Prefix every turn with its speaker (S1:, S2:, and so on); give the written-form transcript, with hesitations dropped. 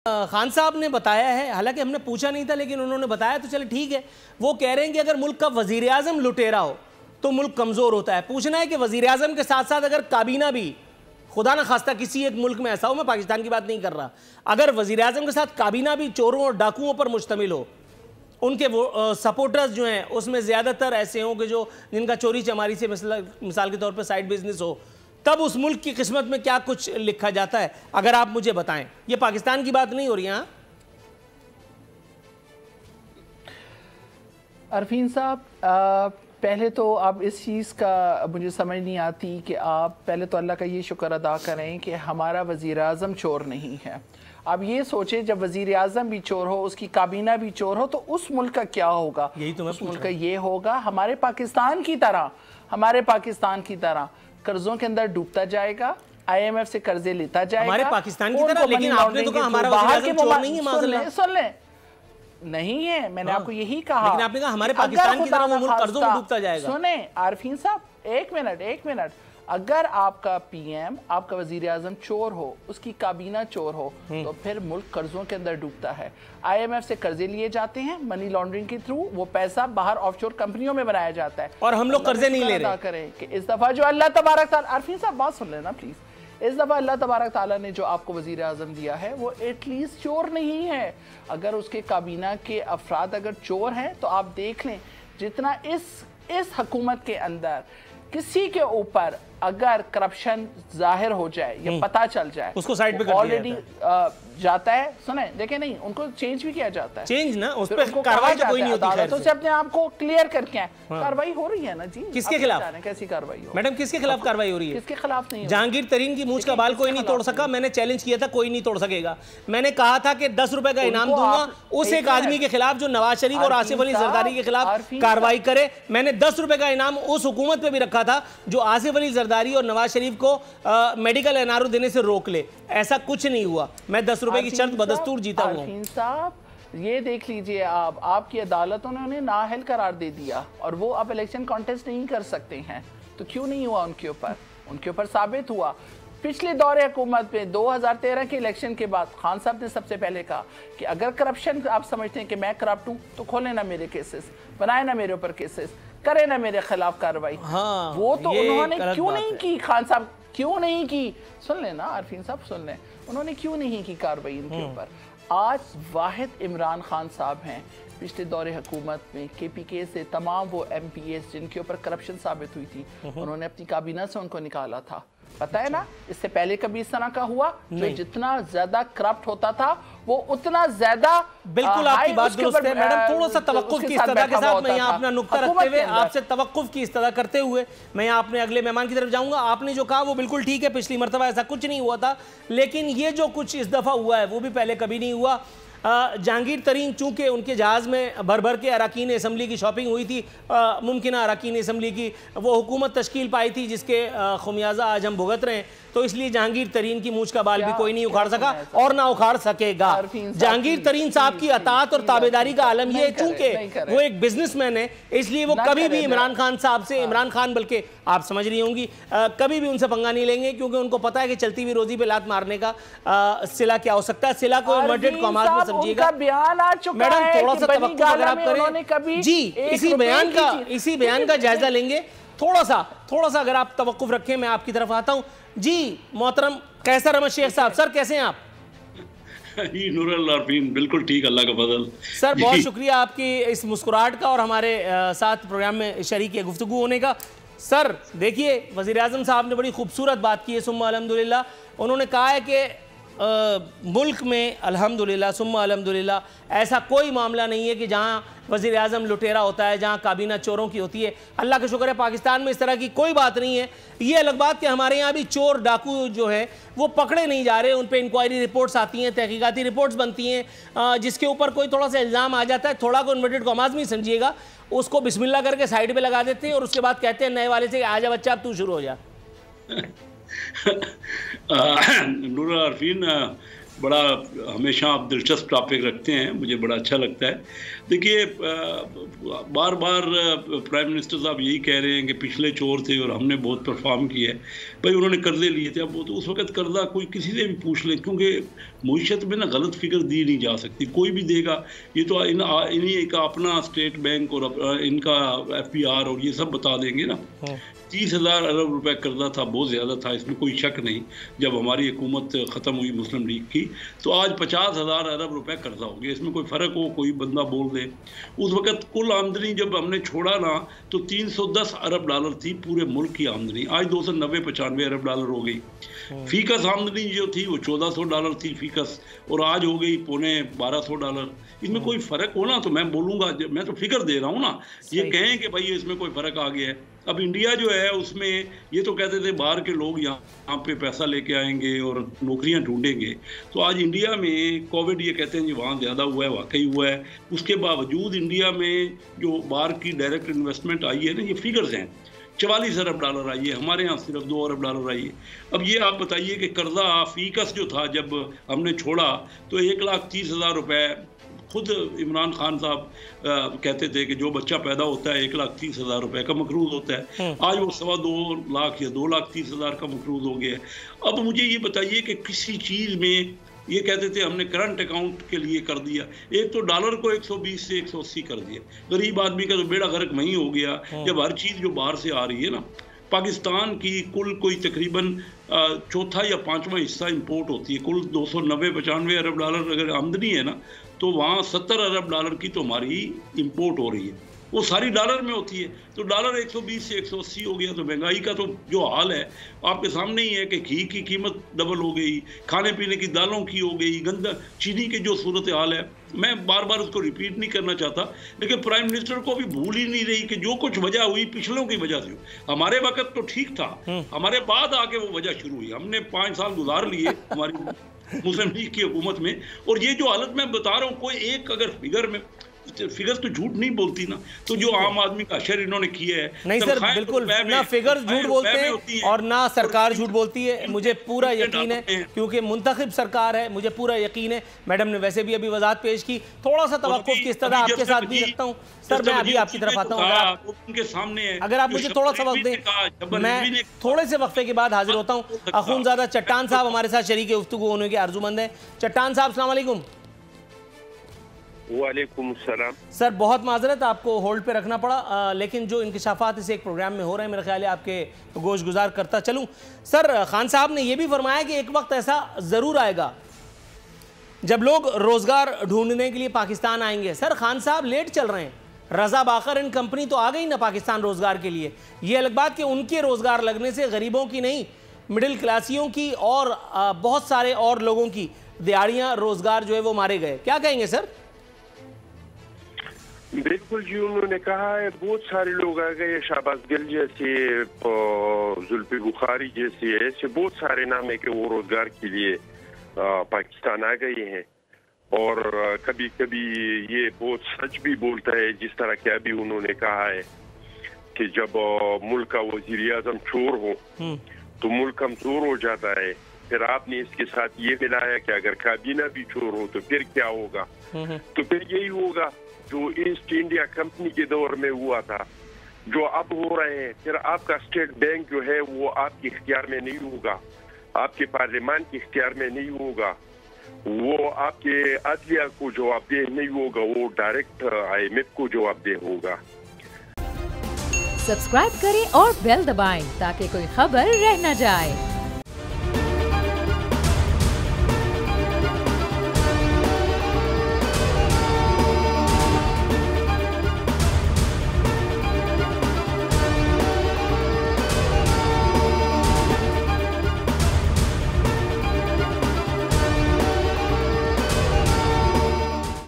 S1: खान साहब ने बताया है, हालांकि हमने पूछा नहीं था लेकिन उन्होंने बताया, तो चले ठीक है। वो कह रहे हैं कि अगर मुल्क का वजीर आजम लुटेरा हो तो मुल्क कमज़ोर होता है। पूछना है कि वजीर आजम के साथ साथ अगर काबीना भी, खुदा न खास्ता किसी एक मुल्क में ऐसा हो, मैं पाकिस्तान की बात नहीं कर रहा, अगर वजीर आजम के साथ काबीना भी चोरों और डाकुओं पर मुश्तमिल हो, उनके वो सपोर्टर्स जो हैं उसमें ज़्यादातर ऐसे हों कि जो जिनका चोरी चमारी से मिसाल के तौर पर साइड बिजनेस हो, तब उस मुल्क की किस्मत में क्या कुछ लिखा जाता है, अगर आप मुझे बताएं। ये पाकिस्तान की बात नहीं हो रही यहाँ।
S2: अरफीन साहब, पहले तो आप इस चीज़ का मुझे समझ नहीं आती कि आप पहले तो अल्लाह का ये शुक्र अदा करें कि हमारा वज़ीर आज़म चोर नहीं है। आप ये सोचें जब वज़ीर आज़म भी चोर हो, उसकी काबीना भी चोर हो, तो उस मुल्क का क्या होगा?
S1: यही तो मैं
S2: उस मुल्क का ये होगा हमारे पाकिस्तान की तरह कर्जों के अंदर डूबता जाएगा, IMF से कर्जे लेता जाएगा।
S1: हमारे पाकिस्तान की तरह, लेकिन आपने तो कहा हमारा वज़ीर आज़म चोर नहीं है।
S2: सुन लें, नहीं है, मैंने आपको यही कहा।
S1: लेकिन आपने कहा हमारे पाकिस्तान की तरह वो मुल्क कर्जों में डूबता जाएगा।
S2: सुने आरफीन साहब, एक मिनट, अगर आपका PM, आपका वजीर आजम चोर हो, उसकी काबीना चोर हो, तो फिर मुल्क कर्जों के अंदर डूबता है। IMF से कर्जे लिए जाते हैं मनी लॉन्ड्रिंग के थ्रू, वो पैसा बाहर ऑफशोर कंपनियों में बनाया जाता है,
S1: और हम लोग कर्जे नहीं ले रहे।
S2: करें कि इस दफा जो अल्लाह तबारक तआला, आरफीन साहब बात सुन लेना प्लीज, इस दफ़ा अल्लाह तबारक ताला ने जो आपको वज़ीर आज़म दिया है वो एटलीस्ट चोर नहीं है। अगर उसके काबीना के अफराद अगर चोर हैं तो आप देख लें, जितना इस हुकूमत के अंदर किसी के ऊपर अगर करप्शन जाहिर हो जाए या पता चल जाए,
S1: उसको साइड पे
S2: ऑलरेडी जाता है। सुने, देखे नहीं, उनको चेंज भी किया जाता है,
S1: चेंज ना, उस पर कार्रवाई तो कोई नहीं होती,
S2: अदालतों से अपने आप को क्लियर करके कार्रवाई हो रही है ना जी।
S1: किसके खिलाफ?
S2: कैसी कार्रवाई हो
S1: मैडम, किसके खिलाफ कार्रवाई हो रही है?
S2: किसके खिलाफ नहीं?
S1: जहांगीर तरीन की मूंछ का बाल कोई नहीं तोड़ सका, मैंने चैलेंज किया था, कोई नहीं तोड़ सकेगा। मैंने कहा था कि 10 रुपए का इनाम दूंगा उस एक आदमी के खिलाफ जो नवाज शरीफ और आसिफ अली जरदारी के खिलाफ कार्रवाई करे। मैंने 10 रुपए का इनाम उस हुकूमत पे भी रखा था जो आसिफ अली जरदारी और नवाज शरीफ को मेडिकल एनआरओ देने से रोक ले। ऐसा कुछ नहीं हुआ, मैं 10 रुपए की शर्त बदस्तूर जीता हुआ हूं।
S2: साहब, ये देख लीजिए, आपकी अदालतों ने उन्हें नाअहल करार दे दिया और वो अब इलेक्शन कॉन्टेस्ट नहीं कर सकते हैं। तो क्यों नहीं हुआ उनके ऊपर साबित हुआ। पिछले दौरे हुकूमत में 2013 के इलेक्शन के बाद खान साहब ने सबसे पहले कहा कि अगर करप्शन आप समझते हैं कि मैं करप्ट हूं तो खोलें ना मेरे केसेस, बनाए ना मेरे ऊपर केसेस, करें ना मेरे खिलाफ कार्रवाई।
S1: हाँ,
S2: वो तो उन्होंने क्यों नहीं की? खान साहब क्यों नहीं की? सुन लेना आरफीन साहब, सुन लें, उन्होंने क्यों नहीं की कार्रवाई इनके ऊपर। आज वाहिद इमरान खान साहब हैं पिछले दौरे हुकूमत में KPK से तमाम वो MPs जिनके ऊपर करप्शन साबित हुई थी, उन्होंने अपनी काबीना से उनको निकाला था। पता है ना, इससे पहले कभी इस तरह का हुआ? जो जितना ज्यादा करप्ट होता था वो उतना ज्यादा।
S1: बिल्कुल आपकी बात दुरुस्त है मैडम। थोड़ा सा तवक्कुफ की इस्तदा के साथ मैं यहाँ अपना नुक्ता रखते हुए आपसे तवक्कुफ की इस्तदा करते हुए मैं यहाँ अपने अगले मेहमान की तरफ जाऊंगा। आपने जो कहा वो बिल्कुल ठीक है, पिछली मरतबा ऐसा कुछ नहीं हुआ था, लेकिन ये जो कुछ इस दफा हुआ है वो भी पहले कभी नहीं हुआ। जहांगीर तरीन चूंकि उनके जहाज़ में भर भर के अरकान असम्बली की शॉपिंग हुई थी, मुमकिन अरकान असम्बली की वो हुकूमत तश्कील पाई थी जिसके खुमियाजा आज हम भुगत रहे हैं, तो इसलिए जहांगीर तरीन की मूंछ का बाल भी कोई नहीं उखाड़ सका और ना उखाड़ सकेगा। जहांगीर तरीन साहब की अतात और ताबेदारी का आलम यह है, चूंकि वो एक बिजनेसमैन है, इसलिए वो कभी भी इमरान खान साहब से, इमरान खान बल्कि आप समझ रही होंगी, कभी भी उनसे पंगा नहीं लेंगे, क्योंकि उनको पता है कि चलती हुई रोजी पे लात मारने का सिला क्या हो सकता है। सिला को इन्वर्टेड कॉमास में समझिएगा।
S2: बयान आ चुका
S1: मैडम,
S2: है
S1: थोड़ा सा तवक्कुफ अगर आप करें जी, इसी बयान का जायजा लेंगे। थोड़ा सा अगर आप तवक्कुफ रखें, मैं आपकी तरफ आता हूं जी। मोहतरम कैसर अहमद शेख साहब, सर कैसे हैं आप?
S3: बिल्कुल ठीक, अल्लाह का फजल।
S1: सर बहुत शुक्रिया आपकी इस मुस्कुराहट का और हमारे साथ प्रोग्राम में शरीक गुफ्तगू होने का। सर देखिए, वज़ीर आज़म साहब ने बड़ी खूबसूरत बात की है, सुम्मा अल्हम्दुलिल्लाह। उन्होंने कहा है कि मुल्क में अल्हम्दुलिल्लाह सुम्मा अल्हम्दुलिल्लाह ऐसा कोई मामला नहीं है कि जहाँ वज़ीर आज़म लुटेरा होता है, जहाँ काबीना चोरों की होती है। अल्लाह का शुक्र है पाकिस्तान में इस तरह की कोई बात नहीं है। ये अलग बात कि हमारे यहाँ भी चोर डाकू जो है वो पकड़े नहीं जा रहे, उन पर इंक्वायरी रिपोर्ट्स आती हैं, तहकीकाती रिपोर्ट्स बनती हैं, जिसके ऊपर कोई थोड़ा सा इल्ज़ाम आ जाता है, थोड़ा को इन्वर्टेड कॉमास में समझिएगा, उसको बिस्मिल्लाह करके साइड पर लगा देते हैं और उसके बाद कहते हैं नए वाले से आजा बच्चा अब तू शुरू हो जा।
S3: नूर अरफीन, बड़ा हमेशा आप दिलचस्प टॉपिक रखते हैं, मुझे बड़ा अच्छा लगता है। देखिए, बार बार प्राइम मिनिस्टर साहब यही कह रहे हैं कि पिछले चोर थे और हमने बहुत परफॉर्म किया है। भाई उन्होंने कर्जे लिए थे, अब वो तो उस वक़्त कर्जा कोई किसी से भी पूछ ले, क्योंकि मुईशत में ना गलत फिगर दी नहीं जा सकती, कोई भी देगा। ये तो इन्हीं का अपना स्टेट बैंक और इनका FPR और ये सब बता देंगे ना। 30,000 अरब रुपए कर्जा था, बहुत ज़्यादा था, इसमें कोई शक नहीं। जब हमारी हुकूमत ख़त्म हुई मुस्लिम लीग की तो आज 50,000 अरब रुपए कर्जा हो गया। इसमें कोई फ़र्क हो, कोई बंदा बोल दे। उस वक़्त कुल आमदनी जब हमने छोड़ा ना तो 310 अरब डॉलर थी पूरे मुल्क की आमदनी, आज 290-95 अरब डॉलर हो गई। फीकस आमदनी जो थी वो 1400 डॉलर थी फीकस, और आज हो गई पौने 1200 डॉलर। इसमें कोई फ़र्क हो ना तो मैं बोलूँगा, मैं तो फिगर दे रहा हूँ ना, ये कहें कि भाई इसमें कोई फ़र्क आ गया है। अब इंडिया जो है उसमें ये तो कहते थे बाहर के लोग यहाँ पे पैसा लेके आएंगे और नौकरियाँ ढूंढेंगे, तो आज इंडिया में कोविड ये कहते हैं जी वहाँ ज़्यादा हुआ है, वाकई हुआ है। उसके बावजूद इंडिया में जो बाहर की डायरेक्ट इन्वेस्टमेंट आई है ना, ये फिगर्स हैं, 44 अरब डॉलर आई है, हमारे यहाँ सिर्फ 2 अरब डॉलर आई है। अब ये आप बताइए कि कर्जा फीकस जो था जब हमने छोड़ा तो 1,30,000 रुपए खुद इमरान खान साहब कहते थे कि जो बच्चा पैदा होता है 1,30,000 रुपए का मकरूज होता है। आज वो 2.25 लाख या 2,30,000 का मकरूज हो गया है। अब मुझे ये बताइए कि किसी चीज़ में ये कहते थे हमने करंट अकाउंट के लिए कर दिया, एक तो डॉलर को 120 से 180 कर दिया। गरीब आदमी का तो बेड़ा गर्क वहीं हो गया जब हर चीज़ जो बाहर से आ रही है ना। पाकिस्तान की कुल कोई तकरीबन चौथा या पाँचवां हिस्सा इंपोर्ट होती है। कुल 290-95 अरब डॉलर अगर आमदनी है ना, तो वहाँ 70 अरब डॉलर की तो हमारी इंपोर्ट हो रही है, वो सारी डॉलर में होती है। तो डॉलर 120 से 180 हो गया, तो महंगाई का तो जो हाल है आपके सामने ही है कि घी की कीमत डबल हो गई, खाने पीने की दालों की हो गई, गंदा चीनी की जो सूरत हाल है। मैं बार बार उसको रिपीट नहीं करना चाहता, लेकिन प्राइम मिनिस्टर को भी भूल ही नहीं रही कि जो कुछ वजह हुई पिछलों की वजह से। हमारे वक्त तो ठीक था, हमारे बाद आके वो वजह शुरू हुई। हमने 5 साल गुजार लिए हमारी मुस्लिम लीग की हुकूमत में, और ये जो हालत मैं बता रहा हूँ, कोई एक अगर फिगर्स तो झूठ नहीं बोलती ना, तो जो आम आदमी का अशर इन्होंने किया है।
S1: नहीं सर, बिल्कुल ना फिगर्स झूठ बोलते हैं और ना सरकार झूठ बोलती है, मुझे पूरा यकीन है, क्योंकि मुंतखब सरकार है, मुझे पूरा यकीन है। मैडम ने वैसे भी अभी वजाहत पेश की, थोड़ा सा तवक्कुफ की इस्तदा आपके साथ भी रखता हूँ। सर मैं अभी आपकी तरफ आता हूँ,
S3: उनके सामने
S1: अगर आप मुझे थोड़ा सा वक्त दें, मैं थोड़े से वक्फे के बाद हाजिर होता हूँ। अखुनज़ादा चट्टान साहब हमारे साथ शरीक गुफ्तगू होने के आरज़ूमंद हैं। चट्टान साहब अस्सलाम वालेकुम।
S4: वालेकुम सलाम।
S1: सर बहुत माजरत, आपको होल्ड पे रखना पड़ा, लेकिन जो इंकशाफात इस एक प्रोग्राम में हो रहे हैं मेरा ख्याल है आपके गोश गुजार करता चलूँ। सर खान साहब ने यह भी फरमाया कि एक वक्त ऐसा ज़रूर आएगा जब लोग रोज़गार ढूंढने के लिए पाकिस्तान आएंगे। सर खान साहब लेट चल रहे हैं, रज़ा बाकर एंड कंपनी तो आ गई ना पाकिस्तान रोज़गार के लिए। ये अलग बात कि उनके रोज़गार लगने से गरीबों की नहीं, मिडिल क्लासियों की और बहुत सारे और लोगों की दिहाड़ियाँ रोज़गार जो है वो मारे गए। क्या कहेंगे सर?
S4: बिल्कुल जी, उन्होंने कहा है बहुत सारे लोग आ गए, शाहबाज गिल जैसे, जुल्फी बुखारी जैसे, ऐसे बहुत सारे नाम है कि वो रोजगार के लिए पाकिस्तान आ गए हैं। और कभी कभी ये बहुत सच भी बोलता है, जिस तरह के अभी उन्होंने कहा है कि जब मुल्क का वजीर आजम चोर हो तो मुल्क कमजोर हो जाता है। फिर आपने इसके साथ ये मिलाया कि अगर काबीना भी चोर हो तो फिर क्या होगा। तो फिर यही होगा जो ईस्ट इंडिया कंपनी के दौर में हुआ था, जो अब हो रहे हैं। फिर आपका स्टेट बैंक जो है वो आपके इख्तियार में नहीं होगा, आपके पार्लियामान के इख्तियार में नहीं होगा, वो आपके अदलिया को जवाबदेह नहीं होगा, वो डायरेक्ट IMF को जवाबदेह होगा।
S5: सब्सक्राइब करें और बेल दबाएं ताकि कोई खबर रह न जाए।